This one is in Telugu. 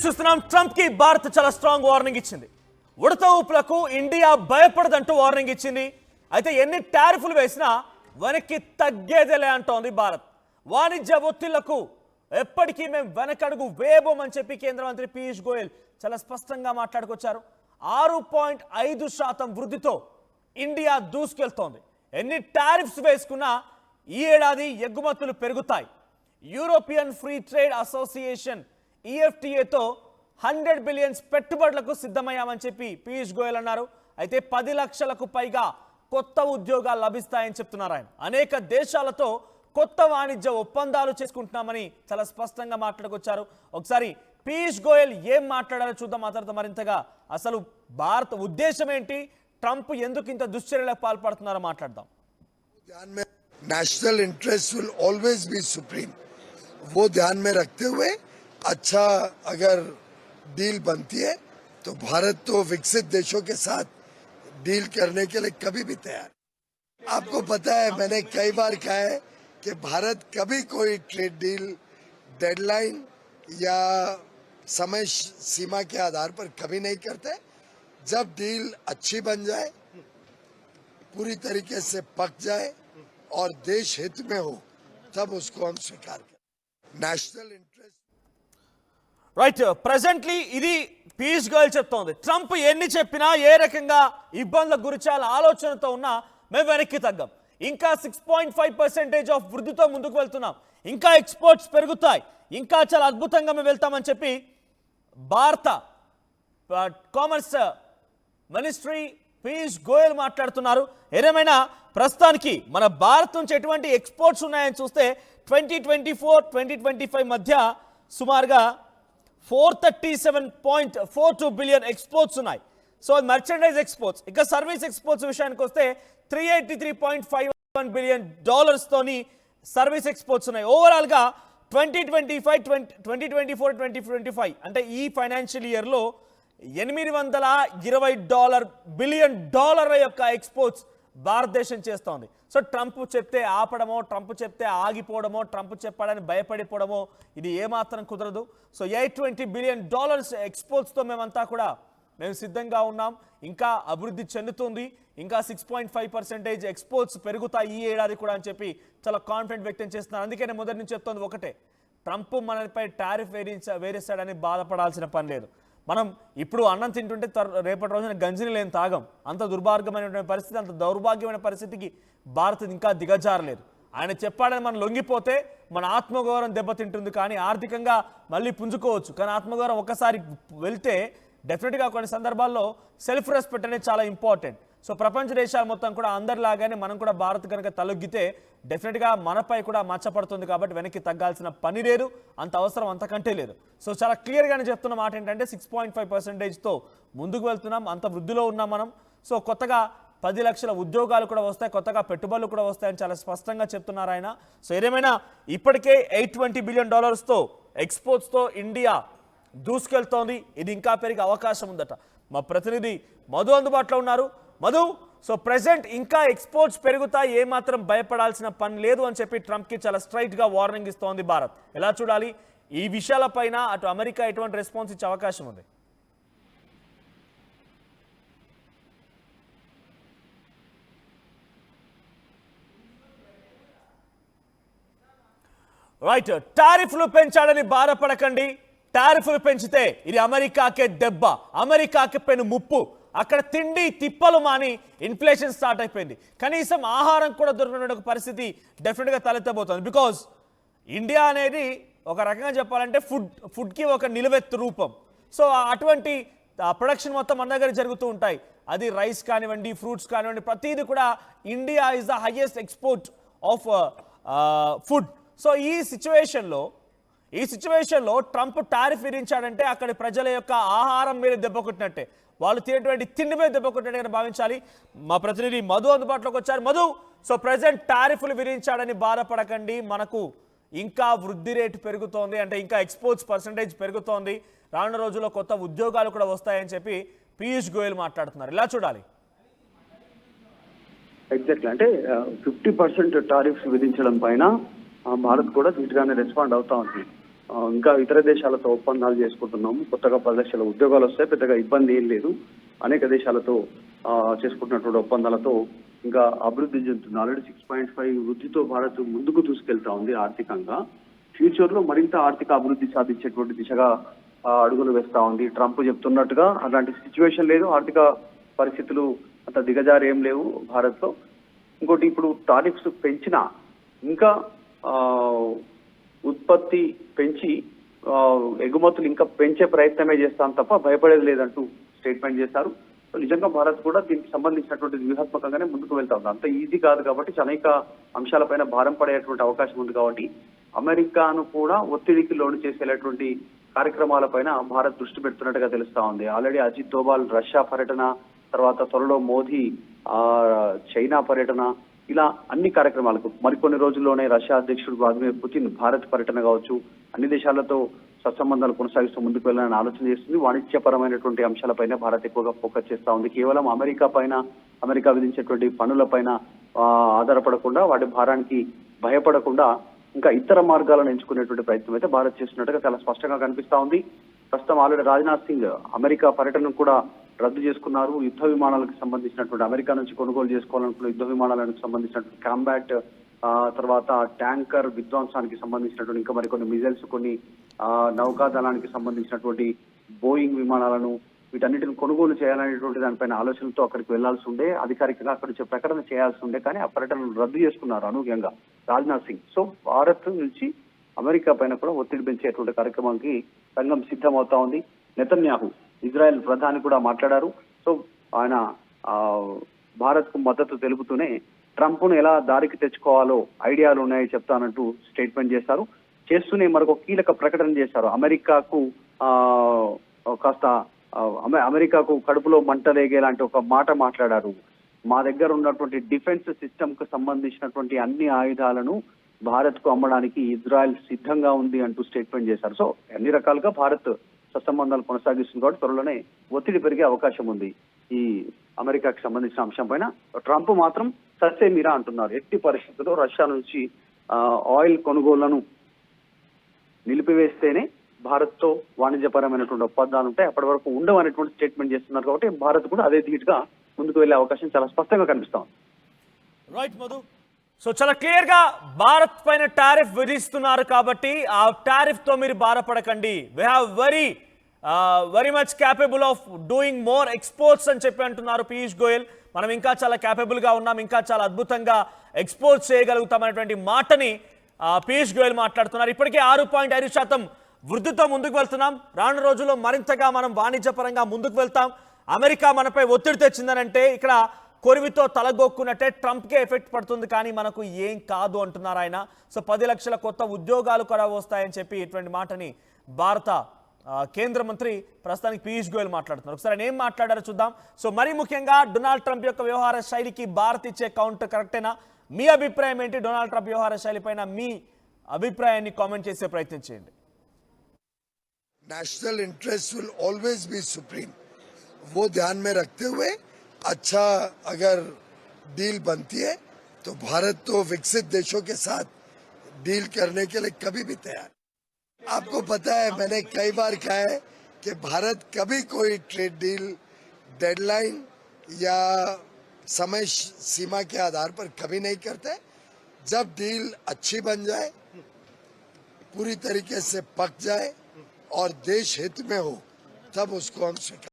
చూస్తున్నాం. ట్రంప్ కి భారత్ చాలా స్ట్రాంగ్ వార్నింగ్ ఇచ్చింది. ఉడత ఊపులకు ఇండియా భయపడదంటూ వార్నింగ్ ఇచ్చింది. అయితే ఎన్ని టారిఫ్లు వేసినా వెనక్కి తగ్గేదేలే అంటోంది భారత్. వాణిజ్య ఒత్తిళ్లకు ఎప్పటికీ మేము వెనకడుగు వేయబోమని చెప్పి కేంద్ర మంత్రి పీయూష్ గోయల్ చాలా స్పష్టంగా మాట్లాడుకొచ్చారు. 6.5% వృద్ధితో ఇండియా దూసుకెళ్తోంది. ఎన్ని టారిఫ్స్ వేసుకున్నా ఈ ఏడాది ఎగుమతులు పెరుగుతాయి. European free trade association EFTA తో 100 బిలియన్స్ పెట్టుబడులకు సిద్ధమయ్యామని చెప్పి పీయూష్ గోయల్ అన్నారు. అయితే 10 లక్షలకు పైగా కొత్త ఉద్యోగాలు లభిస్తాయని చెప్తున్నారు ఆయన. అనేక దేశాలతో కొత్త వాణిజ్య ఒప్పందాలు చేసుకుంటున్నామని చాలా స్పష్టంగా మాట్లాడుకొచ్చారు. ఒకసారి పీయూష్ గోయల్ ఏం మాట్లాడారో చూద్దాం. ఆ తర్వాత మరింతగా అసలు భారత ఉద్దేశం ఏంటి, ట్రంప్ ఎందుకు ఇంత దుశ్చర్యలకు పాల్పడుతున్నారో మాట్లాడదాం. National interest will always be supreme. वो ध्यान में रखते हुए अच्छा अगर डील बनती है तो भारत तो विकसित देशों के साथ डील करने के लिए कभी भी तैयार. आपको पता है मैंने कई बार कहा है कि भारत कभी कोई ट्रेड डील डेडलाइन या समय सीमा के आधार पर कभी नहीं करते. जब डील अच्छी बन जाए, पूरी तरीके से पक जाए और देश हित में हो, तब उसको हम स्वीकार करें. National interest right. ప్రెసెంట్లీ ఇది పీయూష్ గోయల్ చెప్తోంది. ట్రంప్ ఎన్ని చెప్పినా ఏ రకంగా ఇబ్బందులకు గురిచాల ఆలోచనతో ఉన్నా మేము వెనక్కి తగ్గాం. ఇంకా 6.5% ఆఫ్ వృద్ధితో ముందుకు వెళ్తున్నాం. ఇంకా ఎక్స్పోర్ట్స్ పెరుగుతాయి. ఇంకా చాలా అద్భుతంగా మేము వెళ్తామని చెప్పి భారత కామర్స్ మినిస్ట్రీ పీయూష్ గోయల్ మాట్లాడుతున్నారు. ఏదేమైనా ప్రస్తుతానికి మన భారత్ నుంచి ఎటువంటి ఎక్స్పోర్ట్స్ ఉన్నాయని చూస్తే 2024-2025 మధ్య సుమారుగా 437.42 బిలియన్ ఎక్స్పోర్ట్స్ ఉన్నాయి. So merchandise exports. ఇక సర్వీస్ ఎక్స్పోర్ట్స్ విషయానికి వస్తే $383.51 బిలియన్ తోని సర్వీస్ ఎక్స్పోర్ట్స్ ఉన్నాయి. ఓవరాల్గా 2024-2025 అంటే ఈ ఫైనాన్షియల్ ఇయర్లో $820 బిలియన్ యొక్క ఎక్స్పోర్ట్స్ భారతదేశం చేస్తోంది. సో ట్రంప్ చెప్తే ఆపడమో, ట్రంప్ చెప్తే ఆగిపోవడమో, ట్రంప్ చెప్పాడని భయపడిపోవడమో ఇది ఏమాత్రం కుదరదు. సో $820 బిలియన్ ఎక్స్పోర్ట్స్తో మేము సిద్ధంగా ఉన్నాం. ఇంకా అభివృద్ధి చెందుతుంది. ఇంకా 6.5% ఎక్స్పోర్ట్స్ పెరుగుతాయి ఈ ఏడాది కూడా అని చెప్పి చాలా కాన్ఫిడెంట్ వ్యక్తం చేస్తున్నారు. అందుకే నేను మొదటి నుంచి చెప్తోంది ఒకటే, ట్రంప్ మనపై టారిఫ్ వేరేస్తాడని బాధపడాల్సిన పని లేదు. మనం ఇప్పుడు అన్నం తింటుంటే రేపటి రోజున గంజిని లేని తాగం. అంత దుర్మార్గమైనటువంటి పరిస్థితి, అంత దౌర్భాగ్యమైన పరిస్థితికి భారత్ ఇంకా దిగజారలేదు. ఆయన చెప్పాడని మనం లొంగిపోతే మన ఆత్మగౌరవం దెబ్బతింటుంది. కానీ ఆర్థికంగా మళ్ళీ పుంజుకోవచ్చు. కానీ ఆత్మగౌరవం ఒక్కసారి వెళ్తే డెఫినెట్గా కొన్ని సందర్భాల్లో సెల్ఫ్ రెస్పెక్ట్ అనేది చాలా ఇంపార్టెంట్. సో ప్రపంచ దేశాలు మొత్తం కూడా అందరిలాగానే మనం కూడా భారత్ కనుక తలొగ్గితే డెఫినెట్గా మనపై కూడా మచ్చపడుతుంది. కాబట్టి వెనక్కి తగ్గాల్సిన పని లేదు, అంత అవసరం అంతకంటే లేదు. సో చాలా క్లియర్గానే చెప్తున్న మాట ఏంటంటే 6.5%తో ముందుకు వెళ్తున్నాం. అంత వృద్ధిలో ఉన్నాం మనం. సో కొత్తగా 10 లక్షల ఉద్యోగాలు కూడా వస్తాయి, కొత్తగా పెట్టుబడులు కూడా వస్తాయని చాలా స్పష్టంగా చెప్తున్నారు ఆయన. సో ఏదేమైనా ఇప్పటికే $820 బిలియన్ ఎక్స్పోర్ట్స్తో ఇండియా దూసుకెళ్తోంది. ఇది ఇంకా పెరిగే అవకాశం ఉందట. మా ప్రతినిధి మధు అందుబాటులో ఉన్నారు. మధు, సో ప్రెసెంట్ ఇంకా ఎక్స్పోర్ట్స్ పెరుగుతాయి, ఏమాత్రం భయపడాల్సిన పని లేదు అని చెప్పి ట్రంప్కి చాలా స్ట్రైట్గా వార్నింగ్ ఇస్తోంది భారత్. ఎలా చూడాలి ఈ విషయాలపైన? అటు అమెరికా ఎటువంటి రెస్పాన్స్ ఇచ్చే అవకాశం ఉంది? రైట్. టారిఫ్లు పెంచాడని బాధపడకండి. టారిఫ్లు పెంచితే ఇది అమెరికాకే దెబ్బ, అమెరికాకి పెను ముప్పు. అక్కడ తిండి తిప్పలు మాని ఇన్ఫ్లేషన్ స్టార్ట్ అయిపోయింది. కనీసం ఆహారం కూడా దొరికిన పరిస్థితి డెఫినెట్గా తలెత్తబోతుంది. బికాజ్ ఇండియా అనేది ఒక రకంగా చెప్పాలంటే ఫుడ్కి ఒక నిలువెత్తు రూపం. సో అటువంటి ప్రొడక్షన్ మొత్తం మన దగ్గర జరుగుతూ ఉంటాయి. అది రైస్ కానివ్వండి, ఫ్రూట్స్ కానివ్వండి, ప్రతిదీ కూడా India is the highest export of food. So ఈ సిచ్యువేషన్లో ట్రంప్ టారిఫ్ విధించాడంటే అక్కడి ప్రజల యొక్క ఆహారం మీద దెబ్బ కొట్టినట్టే, వాళ్ళు తినేటువంటి తిండి మీద దెబ్బ కొట్టినట్టుగా భావించాలి. మా ప్రతినిధి మధు అందుబాటులోకి వచ్చారు. మధు, సో ప్రెసెంట్ టారిఫ్లు విధించాడని బాధపడకండి, మనకు ఇంకా వృద్ధి రేటు పెరుగుతోంది, అంటే ఇంకా ఎక్స్పోర్ట్స్ పర్సంటేజ్ పెరుగుతోంది, రానున్న రోజుల్లో కొత్త ఉద్యోగాలు కూడా వస్తాయని చెప్పి పీయూష్ గోయల్ మాట్లాడుతున్నారు. ఇలా చూడాలి. ఎగ్జాక్ట్లీ, అంటే 50% టారిఫ్స్ విధించడం పైన భారత్ కూడా ధీటుగానే రెస్పాండ్ అవుతా ఉంది. ఇంకా ఇతర దేశాలతో ఒప్పందాలు చేసుకుంటున్నాము. కొత్తగా 10 లక్షల ఉద్యోగాలు వస్తాయి, పెద్దగా ఇబ్బంది ఏం లేదు. అనేక దేశాలతో చేసుకుంటున్నటువంటి ఒప్పందాలతో ఇంకా అభివృద్ధి చెందుతుంది. ఆల్రెడీ 6.5 వృద్ధితో భారత్ ముందుకు తీసుకెళ్తా ఉంది ఆర్థికంగా. ఫ్యూచర్ లో మరింత ఆర్థిక అభివృద్ధి సాధించేటువంటి దిశగా అడుగులు వేస్తా ఉంది. ట్రంప్ చెప్తున్నట్టుగా అలాంటి సిచ్యువేషన్ లేదు, ఆర్థిక పరిస్థితులు అంత దిగజారు ఏం లేవు భారత్ లో. ఇంకోటి, ఇప్పుడు టారిఫ్స్ పెంచినా ఇంకా ఉత్పత్తి పెంచి ఎగుమతులు ఇంకా పెంచే ప్రయత్నమే చేస్తాం తప్ప భయపడేది లేదంటూ స్టేట్మెంట్ చేశారు. నిజంగా భారత్ కూడా దీనికి సంబంధించినటువంటి వ్యూహాత్మకంగానే ముందుకు వెళ్తా ఉంది. అంత ఈజీ కాదు కాబట్టి అనేక అంశాలపైన భారం పడేటువంటి అవకాశం ఉంది. కాబట్టి అమెరికాను కూడా ఒత్తిడికి లోను చేసేటువంటి కార్యక్రమాలపైన భారత్ దృష్టి పెడుతున్నట్టుగా తెలుస్తా ఉంది. ఆల్రెడీ అజిత్ దోవాల్ రష్యా పర్యటన, తర్వాత త్వరలో మోదీ చైనా పర్యటన, ఇలా అన్ని కార్యక్రమాలకు మరికొన్ని రోజుల్లోనే రష్యా అధ్యక్షుడు వ్లాదిమిర్ పుతిన్ భారత్ పర్యటన కావచ్చు, అన్ని దేశాలతో సత్సంబంధాలు కొనసాగిస్తూ ముందుకు వెళ్ళాలని ఆలోచన చేస్తుంది. వాణిజ్యపరమైనటువంటి అంశాలపైన భారత్ ఎక్కువగా ఫోకస్ చేస్తా ఉంది. కేవలం అమెరికా విధించేటువంటి పన్నులపైన ఆధారపడకుండా, వాటి భారానికి భయపడకుండా ఇంకా ఇతర మార్గాలను ఎంచుకునేటువంటి ప్రయత్నం అయితే భారత్ చేస్తున్నట్టుగా చాలా స్పష్టంగా కనిపిస్తా ఉంది. ప్రస్తుతం ఆల్రెడీ రాజ్నాథ్ సింగ్ అమెరికా పర్యటనను కూడా రద్దు చేసుకున్నారు. యుద్ధ విమానాలకు సంబంధించినటువంటి అమెరికా నుంచి కొనుగోలు చేసుకోవాలనుకున్న యుద్ధ విమానాలకు సంబంధించినటువంటి కాంబాట్, తర్వాత ట్యాంకర్ విధ్వంసానికి సంబంధించినటువంటి ఇంకా మరికొన్ని మిజైల్స్, కొన్ని నౌకాదళానికి సంబంధించినటువంటి బోయింగ్ విమానాలను, వీటన్నిటిని కొనుగోలు చేయాలనేటువంటి దానిపైన ఆలోచనలతో అక్కడికి వెళ్లాల్సి ఉండే, అధికారికంగా అక్కడి నుంచి ప్రకటన చేయాల్సి ఉండే, కానీ ఆ పర్యటనను రద్దు చేసుకున్నారు అనూహ్యంగా రాజ్నాథ్ సింగ్. సో భారత్ నుంచి అమెరికా పైన కూడా ఒత్తిడి పెంచేటువంటి కార్యక్రమానికి రంగం సిద్ధమవుతా ఉంది. నెతన్యాహు ఇజ్రాయెల్ ప్రధాని కూడా మాట్లాడారు. సో ఆయన భారత్ కు మద్దతు తెలుపుతూనే ట్రంప్ ను ఎలా దారికి తెచ్చుకోవాలో ఐడియాలు ఉన్నాయో చెప్తానంటూ స్టేట్మెంట్ చేస్తూనే మరొక కీలక ప్రకటన చేశారు. అమెరికాకు కడుపులో మంట రేగేలాంటి ఒక మాట మాట్లాడారు. మా దగ్గర ఉన్నటువంటి డిఫెన్స్ సిస్టమ్ కు సంబంధించినటువంటి అన్ని ఆయుధాలను భారత్ కు అమ్మడానికి ఇజ్రాయెల్ సిద్ధంగా ఉంది అంటూ స్టేట్మెంట్ చేశారు. సో అన్ని రకాలుగా భారత్ సత్సంబంధాలు కొనసాగిస్తుంది కాబట్టి త్వరలోనే ఒత్తిడి పెరిగే అవకాశం ఉంది ఈ అమెరికాకి సంబంధించిన అంశం పైన. ట్రంప్ మాత్రం సచ్చే మీరా అంటున్నారు. ఎట్టి పరిస్థితుల్లో రష్యా నుంచి ఆయిల్ కొనుగోళ్లను నిలిపివేస్తేనే భారత్ తో వాణిజ్యపరమైనటువంటి ఒప్పందాలు ఉంటాయి, అప్పటి వరకు ఉండవు అనేటువంటి స్టేట్మెంట్ చేస్తున్నారు. కాబట్టి భారత్ కూడా అదే ధీటుగా ముందుకు వెళ్లే అవకాశం చాలా స్పష్టంగా కనిపిస్తా ఉంది. రైట్ మధు, సో చాలా క్లియర్ గా భారత్ పైన టారిఫ్ విధిస్తున్నారు కాబట్టి ఆ టారిఫ్ తో మీరు బాధపడకండి, we have very much capable of doing more exports అని చెప్పి అంటున్నారు పీయూష్ గోయల్. మనం ఇంకా చాలా క్యాపబుల్ గా ఉన్నాం, ఇంకా చాలా అద్భుతంగా ఎక్స్పోర్ట్ చేయగలుగుతాం అనేటువంటి మాటని పీయూష్ గోయల్ మాట్లాడుతున్నారు. ఇప్పటికే 6.5% వృద్ధితో ముందుకు వెళ్తున్నాం. రాను రోజుల్లో మరింతగా మనం వాణిజ్యపరంగా ముందుకు వెళ్తాం. అమెరికా మనపై ఒత్తిడి తెచ్చిందనంటే ఇక్కడ కొరివితో తలగొక్కున్నట్టే ట్రంప్కే ఎఫెక్ట్ పడుతుంది, కానీ మనకు ఏం కాదు అంటున్నారు ఆయన. సో 10 లక్షల కొత్త ఉద్యోగాలు కూడా వస్తాయని చెప్పి ఇటువంటి మాటని భారత కేంద్ర మంత్రి ప్రస్తుతానికి పీయూష్ గోయల్ మాట్లాడుతున్నారు. ఒకసారి ఆయన ఏం మాట్లాడారో చూద్దాం. సో మరీ ముఖ్యంగా డొనాల్డ్ ట్రంప్ యొక్క వ్యవహార శైలికి భారత్ ఇచ్చే కౌంటర్ కరెక్టేనా? మీ అభిప్రాయం ఏంటి? డొనాల్డ్ ట్రంప్ వ్యవహార శైలి పైన మీ అభిప్రాయాన్ని కామెంట్ చేసే ప్రయత్నం చేయండి. National interest will always be supreme, वो ध्यान में रखते हुए अच्छा अगर डील बनती है तो भारत तो विकसित देशों के साथ डील करने के लिए कभी भी तैयार। आपको पता है, मैंने कई बार कहा है कि भारत कभी कोई ट्रेड डील डेडलाइन या समय सीमा के आधार पर कभी नहीं करते। जब डील अच्छी बन जाए, पूरी तरीके से पक जाए और देश हित में हो, तब उसको हम स्वीकार